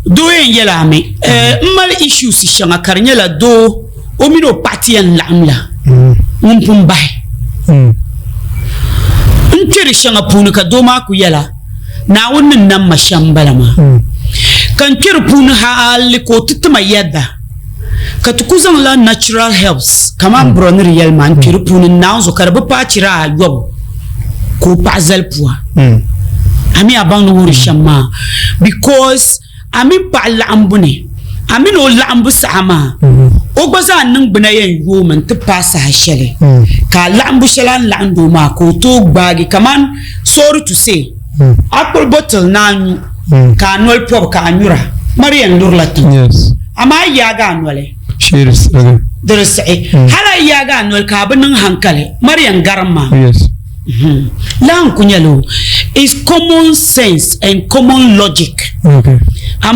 do en yela me mal issues shanga karnya la do o mino party en lamla pum bai ntiri shanga punu ka do ma ku yela na wannan nan mashambala ma kan kir punu ha al ko tutuma yadda ka tukuzan la natural health kaman bronir yel man kir punu na zo karba pachira yob ko pazal puwa ami abang no wuri shamma because ami pa lambune ami no lambu sama o gbaza nan buna yen yo man ta pasa hashele ka lambu shalan lando ma ko to gbagi kaman sorry to say apple bottle nanu ka nol pop ka anyura marian durlatu yes ama ya ga nole cheers درس هلا يا نول كابن هنكله مريم غرما yes لا نكونيلو is common sense and common logic okay